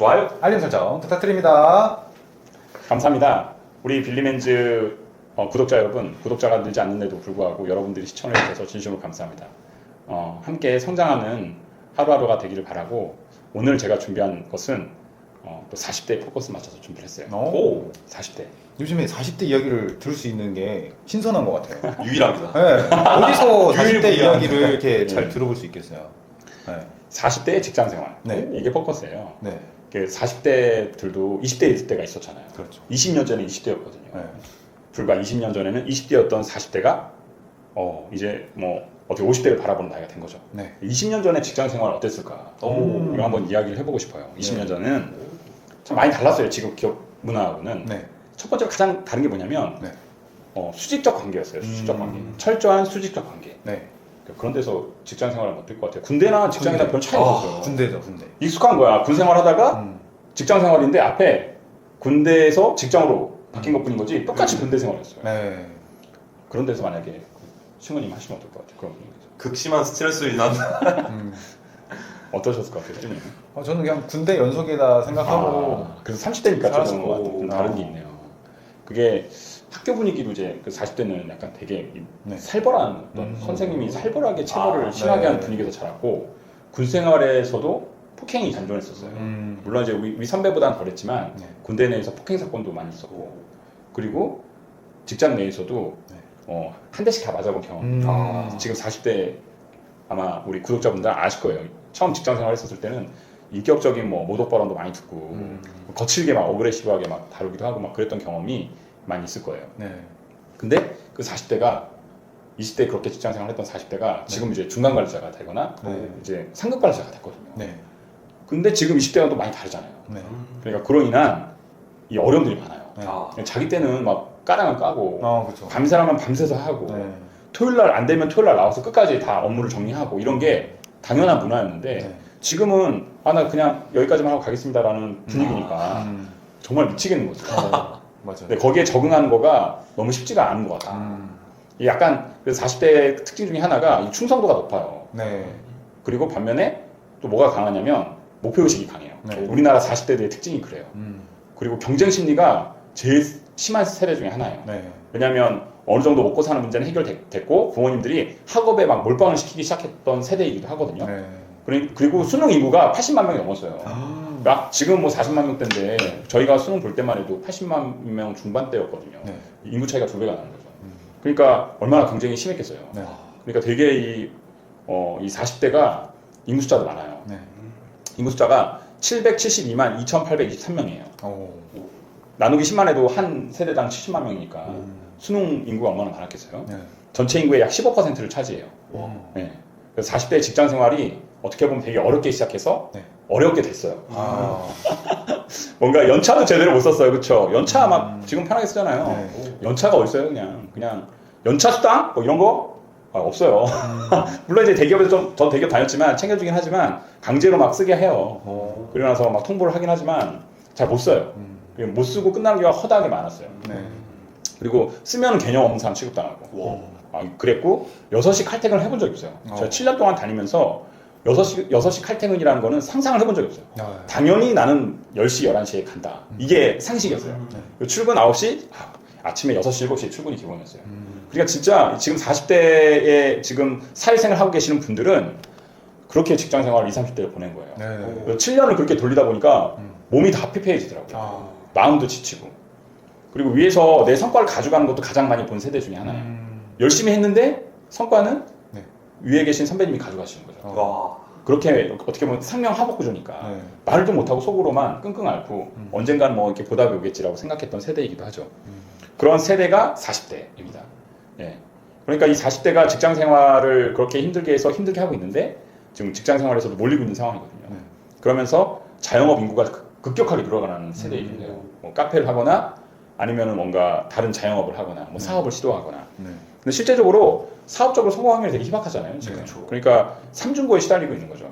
좋아요, 알림 설정 부탁드립니다. 감사합니다. 우리 빌리맨즈 구독자 여러분, 구독자가 늘지 않는데도 불구하고 여러분들이 시청을 해주셔서 진심으로 감사합니다. 함께 성장하는 하루하루가 되기를 바라고 오늘 제가 준비한 것은 또 40대 포커스 맞춰서 준비를 했어요. 오. 40대. 요즘에 40대 이야기를 들을 수 있는 게 신선한 것 같아요. 유일합니다. 네. 어디서 40대 유일무이한. 이야기를 이렇게 잘 들어볼 수 있겠어요. 네. 40대의 직장 생활. 네. 이게 포커스예요. 네. 40대들도 20대일 때가 있었잖아요. 그렇죠. 20년 전에 20대였거든요. 네. 불과 20년 전에는 20대였던 40대가 이제 뭐 어떻게 50대를 바라보는 나이가 된 거죠. 네. 20년 전에 직장 생활 어땠을까? 이거 한번 이야기를 해보고 싶어요. 20년 네. 전에는 참 많이 달랐어요. 지금 기업 문화하고는. 네. 첫 번째 가장 다른 게 뭐냐면 네. 수직적 관계였어요. 수직적 관계. 철저한 수직적 관계. 네. 그런 데서 직장 생활을 어떨 것 같아요. 군대나 직장이나 별 차이가 없어요. 군대죠, 군대. 익숙한 거야. 군 생활하다가 직장 생활인데 앞에 군대에서 직장으로 바뀐 것뿐인 거지 똑같이 군대 생활이었어요. 네. 그런 데서 만약에 신우님 하시면 어떨 것 같아요? 그런 분위기에서. 극심한 스트레스를 인한 어떠셨을 것 같아요? 신우님? 저는 그냥 군대 연속이다 생각하고 그래서 30대니까 살았을 조금 것 같아요. 다른 게 있네요. 그게 학교 분위기도 이제 그 40대는 약간 되게 네. 살벌한 어떤 선생님이 살벌하게 체벌을 심하게 네. 하는 분위기에서 자랐고 군 생활에서도 폭행이 잔존했었어요. 물론 이제 위 선배보다는 덜했지만 네. 군대 내에서 폭행 사건도 많이 있었고 그리고 직장 내에서도 네. 한 대씩 다 맞아본 경험. 지금 40대 아마 우리 구독자분들 아실 거예요. 처음 직장 생활 했었을 때는 인격적인 뭐 모독 발언도 많이 듣고 거칠게 막 어그레시브하게 막 다루기도 하고 막 그랬던 경험이 많이 있을 거예요. 네. 근데 그 40대가 20대 그렇게 직장 생활 했던 40대가 지금 이제 중간 관리자가 되거나 네. 이제 상급 관리자가 됐거든요. 네. 근데 지금 20대가 또 많이 다르잖아요. 네. 그러니까 그로 인한 이 어려움들이 많아요. 네. 자기 때는 막 까랑을 까고 그렇죠. 밤새라면 밤새서 하고 네. 토요일 날 안 되면 토요일 날 나와서 끝까지 다 업무를 정리하고 이런 게 당연한 문화였는데 네. 지금은 나 그냥 여기까지만 하고 가겠습니다라는 분위기니까 정말 미치겠는 거죠. 맞아요. 근데 거기에 적응하는 거가 너무 쉽지가 않은 것 같다. 이 약간 그래서 40대 특징 중에 하나가 이 충성도가 높아요. 네. 그리고 반면에 또 뭐가 강하냐면 목표의식이 강해요. 네. 우리나라 40대들의 특징이 그래요. 그리고 경쟁 심리가 제일 심한 세대 중에 하나예요. 네. 왜냐하면 어느 정도 먹고 사는 문제는 해결됐고 부모님들이 학업에 막 몰빵을 시키기 시작했던 세대이기도 하거든요. 네. 그리고 수능 인구가 80만 명이 넘었어요. 막 지금 뭐 40만 명대인데 저희가 수능 볼 때만 해도 80만 명 중반대였거든요. 네. 인구 차이가 2배가 나는 거죠. 그러니까 얼마나 경쟁이 심했겠어요. 네. 그러니까 되게 이 40대가 인구 숫자도 많아요. 네. 인구 숫자가 772만 2,823명이에요. 오. 나누기 10만 해도 한 세대당 70만 명이니까 수능 인구가 얼마나 많았겠어요? 네. 전체 인구의 약 15%를 차지해요. 네. 그래서 40대 직장 생활이 어떻게 보면 되게 어렵게 시작해서 네. 어렵게 됐어요. 뭔가 연차도 제대로 못 썼어요. 그쵸? 연차 막 지금 편하게 쓰잖아요. 네. 연차가 어딨어요? 그냥 연차 수당? 뭐 이런 거? 없어요. 물론 이제 대기업에서 저 대기업 다녔지만 챙겨주긴 하지만 강제로 막 쓰게 해요. 그러고 나서 막 통보를 하긴 하지만 잘 못 써요. 못 쓰고 끝나는 경우가 허다하게 많았어요. 네. 그리고 쓰면 개념 없는 사람 취급당하고. 그랬고 6시 칼퇴근을 해본 적이 없어요. 제가 7년 동안 다니면서 6시 칼퇴근이라는 거는 상상을 해본 적이 없어요. 당연히 나는 10시, 11시에 간다. 이게 상식이었어요. 출근 9시, 아침에 6시, 7시에 출근이 기본이었어요. 그러니까 진짜 지금 40대에 지금 사회생활 하고 계시는 분들은 그렇게 직장 생활을 20, 30대를 보낸 거예요. 네. 7년을 그렇게 돌리다 보니까 몸이 다 피폐해지더라고요. 마음도 지치고. 그리고 위에서 내 성과를 가져가는 것도 가장 많이 본 세대 중에 하나예요. 열심히 했는데 성과는 네. 위에 계신 선배님이 가져가시는 거죠. 그렇게 어떻게 보면 상명하복 구조니까 네. 말도 못하고 속으로만 끙끙 앓고 언젠가는 뭐 이렇게 보답이 오겠지라고 생각했던 세대이기도 하죠. 그런 세대가 40대입니다. 예. 그러니까 이 40대가 직장 생활을 그렇게 힘들게 해서 힘들게 하고 있는데 지금 직장 생활에서도 몰리고 있는 상황이거든요. 네. 그러면서 자영업 인구가 급격하게 늘어가는 세대이기도 해요. 뭐 카페를 하거나 아니면은 뭔가 다른 자영업을 하거나 뭐 사업을 시도하거나. 네. 근데 실제적으로 사업적으로 성공 확률이 되게 희박하잖아요. 지금. 그렇죠. 그러니까 삼중고에 시달리고 있는 거죠.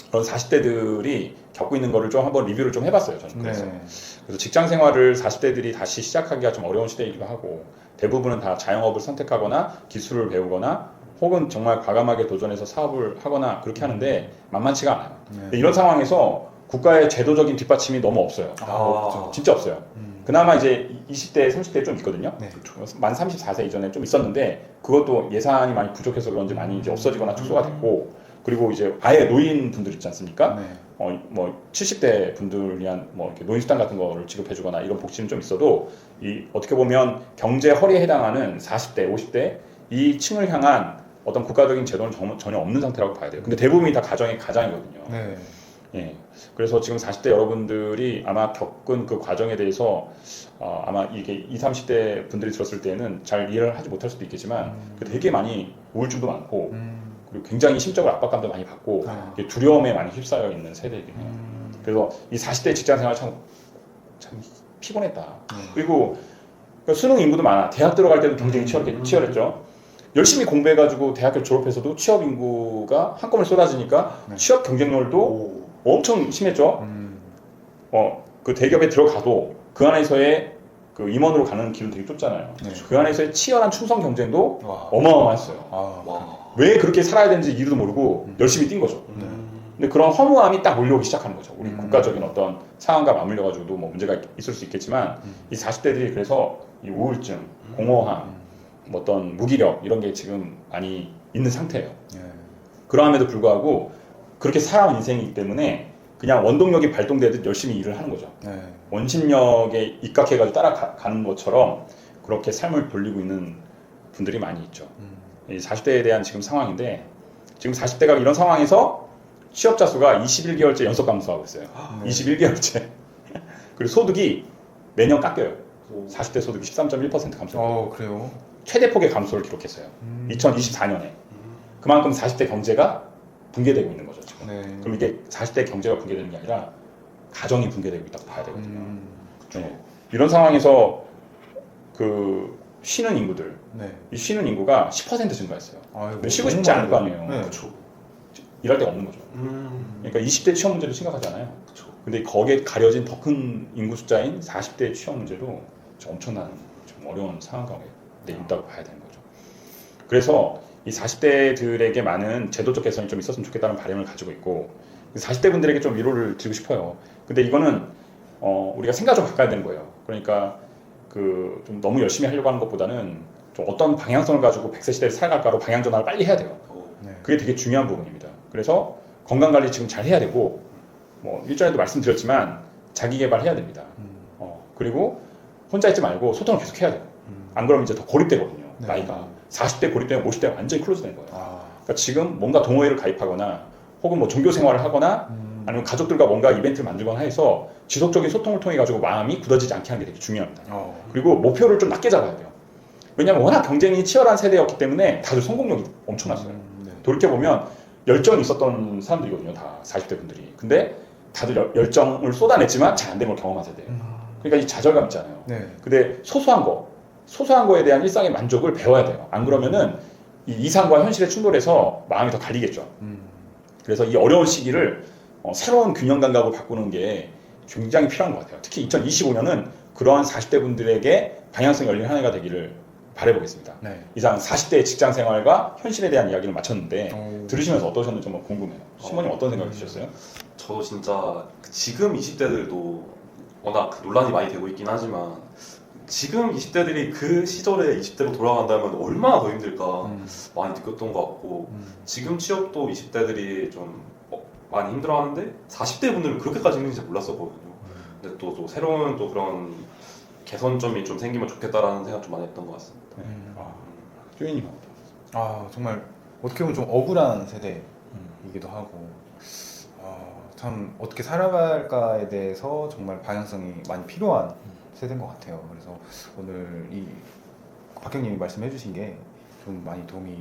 그런 40대들이 겪고 있는 거를 좀 한번 리뷰를 좀 해봤어요. 저는 그래서. 네. 그래서 직장 생활을 40대들이 다시 시작하기가 좀 어려운 시대이기도 하고 대부분은 다 자영업을 선택하거나 기술을 배우거나 혹은 정말 과감하게 도전해서 사업을 하거나 그렇게 하는데 만만치가 않아요. 네. 이런 상황에서 국가의 제도적인 뒷받침이 너무 없어요. 그렇죠. 진짜 없어요. 그나마 이제 20대, 30대에 좀 있거든요. 네. 만 34세 이전에 좀 있었는데 그것도 예산이 많이 부족해서 그런지 많이 이제 없어지거나 축소가 됐고 그리고 이제 아예 노인 분들 있지 않습니까? 네. 뭐 70대 분들 위한 뭐 이렇게 노인수당 같은 거를 지급해주거나 이런 복지는 좀 있어도 이 어떻게 보면 경제 허리에 해당하는 40대, 50대 이 층을 향한 어떤 국가적인 제도는 전혀 없는 상태라고 봐야 돼요. 근데 대부분이 다 가장이거든요. 네. 예. 그래서 지금 40대 여러분들이 아마 겪은 그 과정에 대해서 아마 이게 20, 30대 분들이 들었을 때는 잘 이해를 하지 못할 수도 있겠지만 되게 많이 우울증도 많고 그리고 굉장히 심적으로 압박감도 많이 받고 이게 두려움에 많이 휩싸여 있는 세대이긴 해요. 그래서 이 40대 직장생활 참 피곤했다. 그리고 수능 인구도 많아. 대학 들어갈 때도 경쟁이 치열했죠. 열심히 공부해가지고 대학교 졸업해서도 취업 인구가 한꺼번에 쏟아지니까 취업 경쟁률도 엄청 심했죠. 그 대기업에 들어가도 그 안에서의 그 임원으로 가는 길은 되게 좁잖아요. 네. 그 안에서의 치열한 충성 경쟁도 와. 어마어마했어요. 와. 왜 그렇게 살아야 되는지 이유도 모르고 열심히 뛴 거죠. 근데 그런 허무함이 딱 몰려오기 시작하는 거죠. 우리 국가적인 어떤 상황과 맞물려가지고도 뭐 문제가 있을 수 있겠지만 이 40대들이 그래서 이 우울증, 공허함, 뭐 어떤 무기력 이런 게 지금 많이 있는 상태예요. 네. 그러함에도 불구하고 그렇게 살아온 인생이기 때문에 그냥 원동력이 발동되듯 열심히 일을 하는 거죠. 네. 원심력에 입각해가지고 따라가는 것처럼 그렇게 삶을 돌리고 있는 분들이 많이 있죠. 이 40대에 대한 지금 상황인데 지금 40대가 이런 상황에서 취업자 수가 21개월째 연속 감소하고 있어요. 21개월째. 그리고 소득이 매년 깎여요. 40대 소득이 13.1% 감소. 그래요? 최대폭의 감소를 기록했어요. 2024년에. 그만큼 40대 경제가 붕괴되고 있는 거죠, 지금. 네. 그럼 이게 40대 경제가 붕괴되는 게 아니라 가정이 붕괴되고 있다고 봐야 되거든요. 네. 이런 상황에서 그 쉬는 인구들, 네. 이 쉬는 인구가 10% 증가했어요. 아이고, 근데 쉬고 너무 싶지 않을 거 많아요. 아니에요. 네. 그렇죠. 일할 데가 없는 거죠. 그러니까 20대 취업 문제도 심각하잖아요. 그렇죠. 근데 거기에 가려진 더 큰 인구 숫자인 40대 취업 문제도 엄청난 좀 어려운 상황 가운데 있다고 봐야 되는 거죠. 그래서 이 40대들에게 많은 제도적 개선이 좀 있었으면 좋겠다는 바람을 가지고 있고 40대 분들에게 좀 위로를 드리고 싶어요. 근데 이거는 우리가 생각 좀 바꿔야 되는 거예요. 그러니까 그 좀 너무 열심히 하려고 하는 것보다는 좀 어떤 방향성을 가지고 100세 시대를 살아갈까로 방향 전환을 빨리 해야 돼요. 네. 그게 되게 중요한 부분입니다. 그래서 건강관리 지금 잘 해야 되고 뭐 일전에도 말씀드렸지만 자기 개발해야 됩니다. 그리고 혼자 있지 말고 소통을 계속 해야 돼요. 안 그러면 이제 더 고립되거든요. 네. 나이가 40대 고립되면 50대가 완전히 클로즈된 거예요. 아. 그러니까 지금 뭔가 동호회를 가입하거나 혹은 뭐 종교 생활을 하거나 아니면 가족들과 뭔가 이벤트를 만들거나 해서 지속적인 소통을 통해 가지고 마음이 굳어지지 않게 하는 게 되게 중요합니다. 그리고 목표를 좀 낮게 잡아야 돼요. 왜냐하면 워낙 경쟁이 치열한 세대였기 때문에 다들 성공력이 엄청났어요. 네. 돌이켜보면 열정이 있었던 사람들이거든요. 다 40대 분들이. 근데 다들 열정을 쏟아냈지만 잘 안 된 걸 경험한 세대예요. 그러니까 이 좌절감 있잖아요. 네. 근데 소소한 거에 대한 일상의 만족을 배워야 돼요. 안 그러면은 이 이상과 현실에 충돌해서 마음이 더 갈리겠죠. 그래서 이 어려운 시기를 새로운 균형 감각으로 바꾸는 게 굉장히 필요한 것 같아요. 특히 2025년은 그러한 40대 분들에게 방향성이 열린 한 해가 되기를 바라보겠습니다. 네. 이상 40대의 직장 생활과 현실에 대한 이야기를 마쳤는데 들으시면서 어떠셨는지 정말 궁금해요. 신부님 어떤 생각이 드셨어요? 저도 진짜 지금 20대들도 워낙 논란이 많이 되고 있긴 하지만 지금 20대들이 그 시절에 20대로 돌아간다면 얼마나 더 힘들까 많이 느꼈던 것 같고 지금 취업도 20대들이 좀 많이 힘들어하는데 40대 분들은 그렇게까지 힘든지 몰랐었거든요. 근데 또 새로운 또 그런 개선점이 좀 생기면 좋겠다라는 생각 좀 많이 했던 것 같습니다. 쪼이님 정말 어떻게 보면 좀 억울한 세대이기도 하고 참 어떻게 살아갈까에 대해서 정말 방향성이 많이 필요한 세대인 것 같아요. 그래서 오늘 이 박형님이 말씀해 주신 게 좀 많이 도움이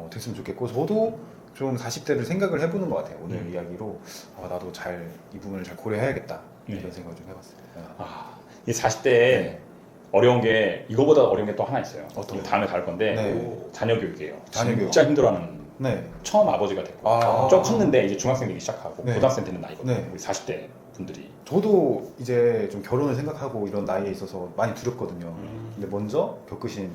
됐으면 좋겠고 저도 좀 40대를 생각을 해보는 것 같아요. 오늘 이야기로 나도 이 부분을 잘 고려해야겠다 이런 생각을 좀 해봤어요. 이 40대에 어려운 게 이거보다 어려운 게 또 하나 있어요. 어떤 거? 다음에 다룰 건데 네. 자녀 교육이에요. 자녀 교육. 진짜 힘들어하는 네. 처음 아버지가 됐고 좀 컸는데 이제 중학생 되기 시작하고 네. 고등학생 되는 나이거든요. 네. 우리 40대 분들이. 저도 이제 좀 결혼을 생각하고 이런 나이에 있어서 많이 두렵거든요. 근데 먼저 겪으신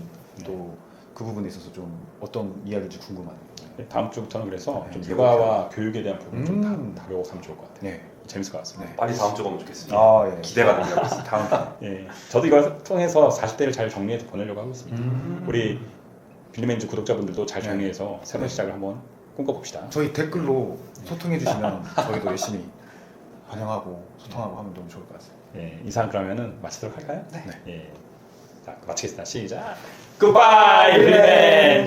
또 그 부분에 있어서 좀 어떤 이야기인지 궁금하네요. 다음 주부터는 그래서 네, 좀 육아와 교육에 대한 부분 좀 다뤄보면 좋을 것 같아요. 네. 재밌을 것 같습니다. 네. 빨리 다음 주가 오면 좋겠습니다. 아, 예. 기대가 됩니다. 다음. 예, 저도 이걸 통해서 40대를 잘 정리해서 보내려고 하고 있습니다. 우리 빌리맨즈 구독자분들도 잘 네. 정리해서 새로운 시작을 한번 꿈꿔봅시다. 저희 댓글로 소통해 주시면 저희도 열심히 반영하고 소통하고 하면 너무 좋을 것 같습니다. 예, 이상 그러면은 마치도록 할까요? 네. 예, 자 마치겠습니다. 시작. 굿바이 빌리맨!